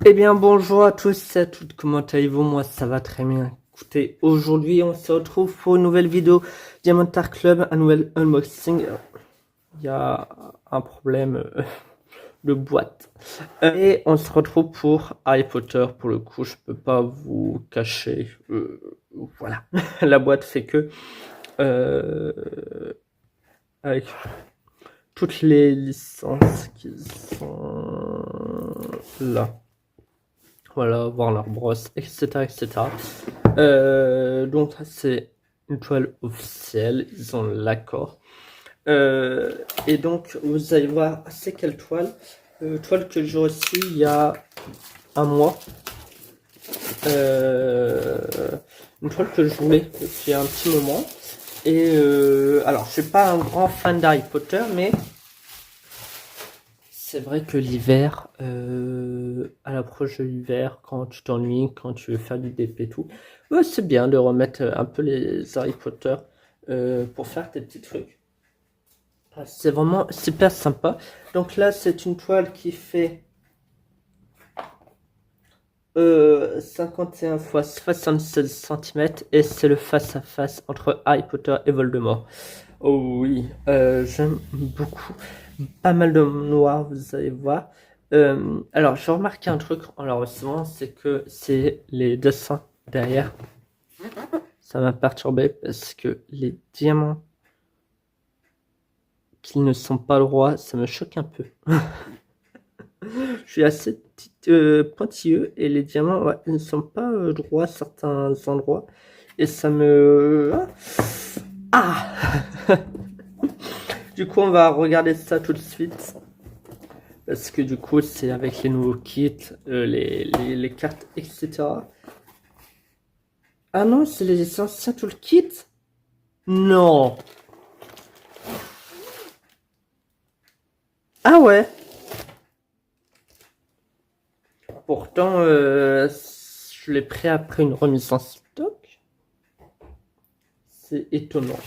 Eh bien, bonjour à tous et à toutes, comment allez-vous? Moi, ça va très bien. Écoutez, aujourd'hui, on se retrouve pour une nouvelle vidéo Diamantar Club, un nouvel unboxing. Il y a un problème de boîte. Et on se retrouve pour Harry Potter. Pour le coup, je peux pas vous cacher. Voilà, la boîte fait que avec toutes les licences qui sont là. Voilà, Warner Bros, etc., etc. Donc c'est une toile officielle, ils ont l'accord. Et donc vous allez voir, c'est quelle toile? Toile que j'ai reçue il y a un mois. Une toile que je voulais depuis un petit moment. Et alors, je suis pas un grand fan d'Harry Potter, mais c'est vrai que l'hiver, à l'approche de l'hiver, quand tu t'ennuies, quand tu veux faire du DP et tout, ouais, c'est bien de remettre un peu les Harry Potter pour faire tes petits trucs. Ah, c'est vraiment super sympa. Donc là, c'est une toile qui fait 51 x 76 cm et c'est le face-à-face entre Harry Potter et Voldemort. Oh oui, j'aime beaucoup. Pas mal de noir, vous allez voir. Alors, j'ai remarqué un truc en la recevant, c'est que c'est les dessins derrière. Ça m'a perturbé parce que les diamants qui ne sont pas droits, ça me choque un peu. Je suis assez pointilleux et les diamants, ouais, ils ne sont pas droits à certains endroits. Et ça me... Ah. Du coup, on va regarder ça tout de suite. Parce que du coup, c'est avec les nouveaux kits, les cartes, etc. Ah non, c'est les anciens toolkits? Non. Ah ouais. Pourtant, je l'ai pris après une remise en stock. C'est étonnant.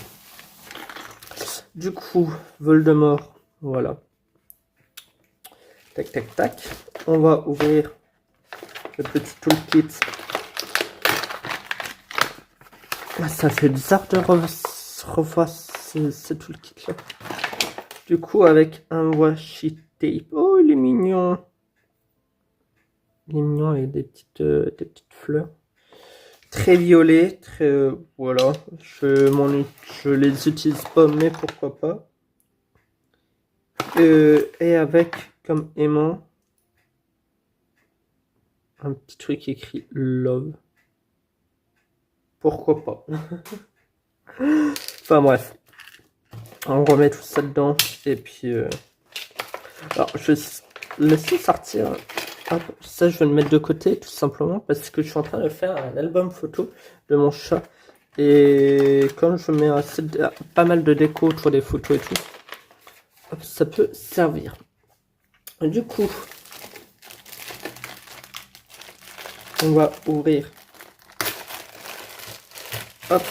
Du coup, Voldemort, voilà. Tac, tac, tac. On va ouvrir le petit toolkit. Ah, ça fait bizarre de revoir ce toolkit là. Du coup, avec un washi tape. Oh, il est mignon. Il est mignon avec des petites fleurs. Très violet, très... voilà. Je les utilise pas, mais pourquoi pas. Et avec comme aimant un petit truc écrit Love. Pourquoi pas. Enfin bref. On remet tout ça dedans. Et puis... alors, je vais laisser sortir... Hop, ça, je vais le mettre de côté, tout simplement, parce que je suis en train de faire un album photo de mon chat. Et comme je mets pas mal de déco autour des photos et tout, hop, ça peut servir. Du coup, on va ouvrir hop,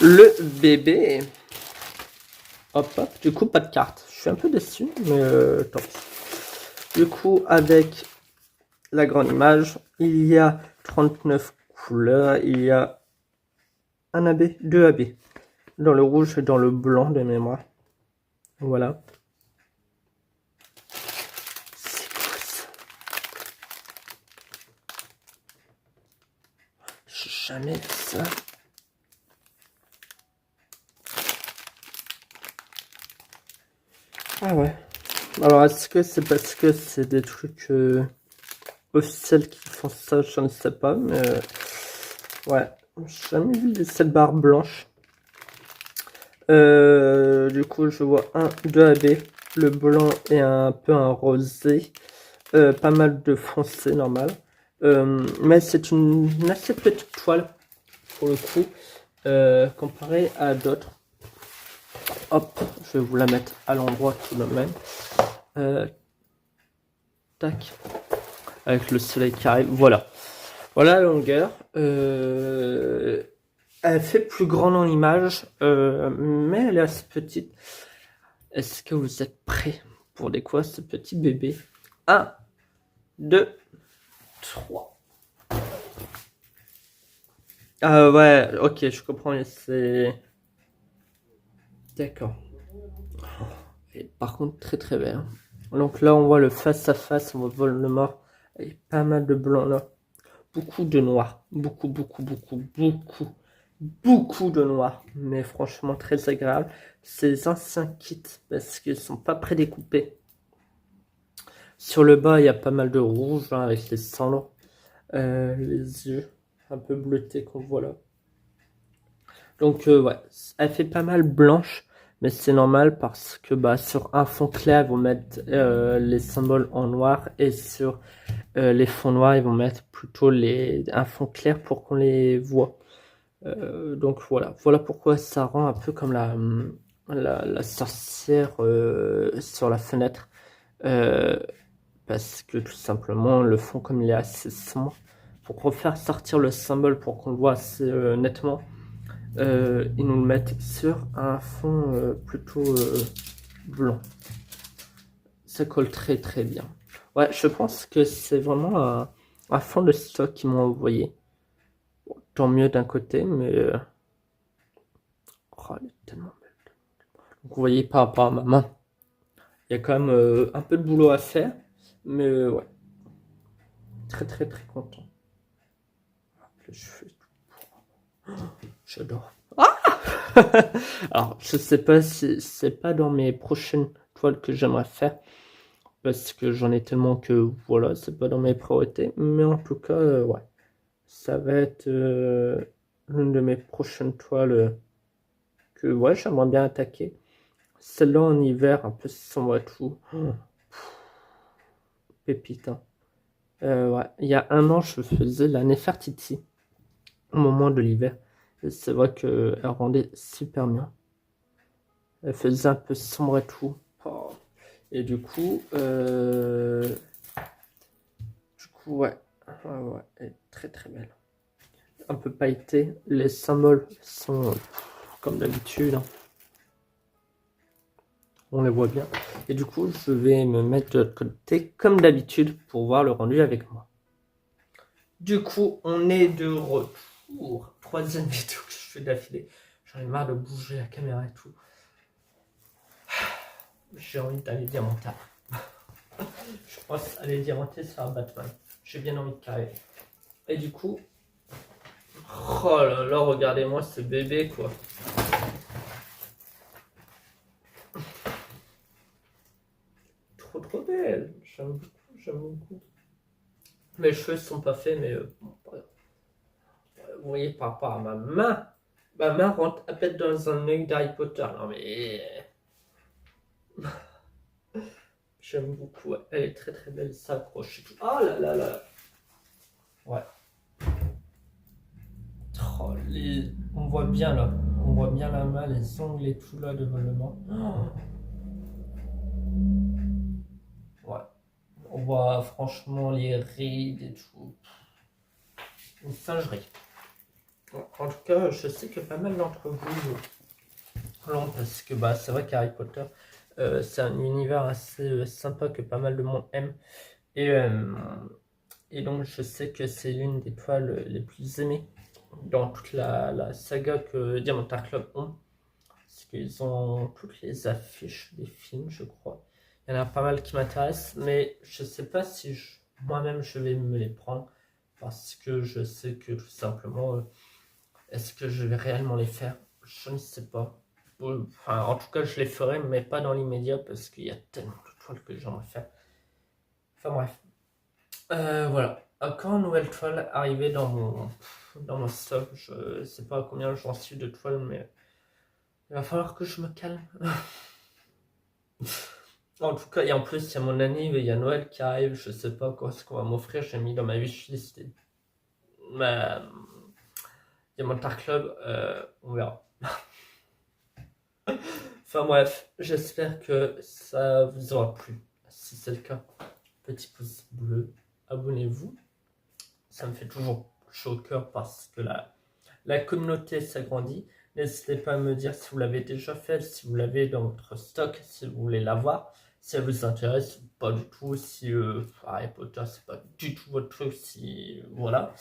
le bébé. Hop, hop, du coup, pas de carte. Je suis un peu déçu, mais tant pis. Du coup, avec la grande image, il y a 39 couleurs, il y a un AB, deux AB, dans le rouge et dans le blanc de mémoire. Voilà. C'est quoi ça? J'ai jamais vu ça. Ah ouais. Alors, est-ce que c'est parce que c'est des trucs officiels qui font ça? Je ne sais pas, mais ouais. J'ai jamais vu cette barre blanche. Du coup, je vois un 2 AB, le blanc et un peu un rosé. Pas mal de foncé normal. Mais c'est une assez petite toile pour le coup, comparé à d'autres. Hop, je vais vous la mettre à l'endroit tout de même. Tac, avec le soleil qui arrive. Voilà. Voilà la longueur. Elle fait plus grande en image, mais elle est assez petite. Est-ce que vous êtes prêts pour découvrir ce petit bébé? 1, 2, 3. Ah ouais, ok, je comprends, mais c'est... D'accord. Et par contre, très très bien. Donc là, on voit le face à face, on voit Voldemort, et pas mal de blanc là. Beaucoup de noir. Beaucoup, beaucoup, beaucoup, beaucoup, beaucoup de noir. Mais franchement, très agréable. Ces anciens kits, parce qu'ils sont pas prédécoupés. Sur le bas, il y a pas mal de rouge, hein, avec les cendres. Les yeux un peu bleutés qu'on voit là. Donc ouais, elle fait pas mal blanche, mais c'est normal parce que bah, sur un fond clair, ils vont mettre les symboles en noir et sur les fonds noirs, ils vont mettre plutôt un fond clair pour qu'on les voit. Donc voilà pourquoi ça rend un peu comme la sorcière sur la fenêtre. Parce que tout simplement, le fond, comme il est assez sombre, pour refaire sortir le symbole pour qu'on le voit assez nettement, ils nous le mettent sur un fond plutôt blanc. Ça colle très très bien. Ouais, je pense que c'est vraiment un fond de stock qu'ils m'ont envoyé. Bon, tant mieux d'un côté, mais... Oh, elle est tellement belle. Donc vous voyez par rapport à ma main, il y a quand même un peu de boulot à faire, mais ouais, très très très content. Le cheveu et tout. J'adore. Ah alors, je sais pas si c'est pas dans mes prochaines toiles que j'aimerais faire, parce que j'en ai tellement que voilà, c'est pas dans mes priorités, mais en tout cas, ouais, ça va être l'une de mes prochaines toiles que ouais, j'aimerais bien attaquer. Celle-là en hiver, un peu sombre et tout. Pépite, hein. Ouais. Il y a un an, je faisais la Nefertiti au moment de l'hiver. Et c'est vrai qu'elle rendait super bien. Elle faisait un peu sombre et tout. Oh. Et du coup, ouais. Ouais, elle est très très belle. Un peu pailletée. Les symboles sont comme d'habitude, hein. On les voit bien. Et du coup, je vais me mettre de l'autre côté comme d'habitude pour voir le rendu avec moi. Du coup, on est de retour. Troisième vidéo que je fais d'affilée. J'en ai marre de bouger la caméra et tout. J'ai envie d'aller diamanter. Je pense aller diamanter sur un Batman. J'ai bien envie de carrer. Et du coup, oh là là, regardez-moi ce bébé quoi. Trop trop belle. J'aime beaucoup, j'aime beaucoup. Mes cheveux sont pas faits, mais bon, vous voyez par rapport à ma main rentre à peine dans un œil d'Harry Potter. Non mais j'aime beaucoup. Elle est très très belle, ça accroche et tout. Oh là là là. Ouais. Oh, on voit bien là. On voit bien la main, les ongles et tout là de Voldemort. Oh. Ouais. On voit franchement les rides et tout. Une singerie. En tout cas, je sais que pas mal d'entre vous l'ont parce que bah, c'est vrai qu'Harry Potter, c'est un univers assez sympa que pas mal de monde aime. Et, et donc, je sais que c'est l'une des toiles les plus aimées dans toute la saga que Diamantard Club ont. Parce qu'ils ont toutes les affiches des films, je crois. Il y en a pas mal qui m'intéressent, mais je sais pas si moi-même je vais me les prendre. Parce que je sais que tout simplement, est-ce que je vais réellement les faire? Je ne sais pas. Enfin, en tout cas, je les ferai, mais pas dans l'immédiat parce qu'il y a tellement de toiles que j'aimerais faire. Enfin bref. Voilà. Quand une nouvelle toile arrivait dans mon stock, je sais pas combien j'en suis de toiles, mais il va falloir que je me calme. En tout cas, et en plus, il y a mon anniv et il y a Noël qui arrive, je sais pas quoi ce qu'on va m'offrir, j'ai mis dans ma wishlist ma Diamantar Club, on verra. Enfin bref, j'espère que ça vous aura plu. Si c'est le cas, petit pouce bleu, abonnez-vous. Ça me fait toujours chaud au cœur parce que la communauté s'agrandit. N'hésitez pas à me dire si vous l'avez déjà fait, si vous l'avez dans votre stock, si vous voulez l'avoir. si elle vous intéresse, pas du tout, si Harry Potter c'est pas du tout votre truc, si voilà.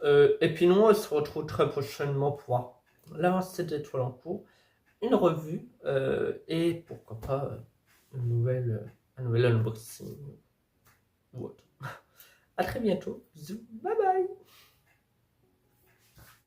Et puis nous on se retrouve très prochainement pour l'avancée d'étoiles en cours, une revue et pourquoi pas un nouvel unboxing ou autre. À très bientôt, bisous, bye bye.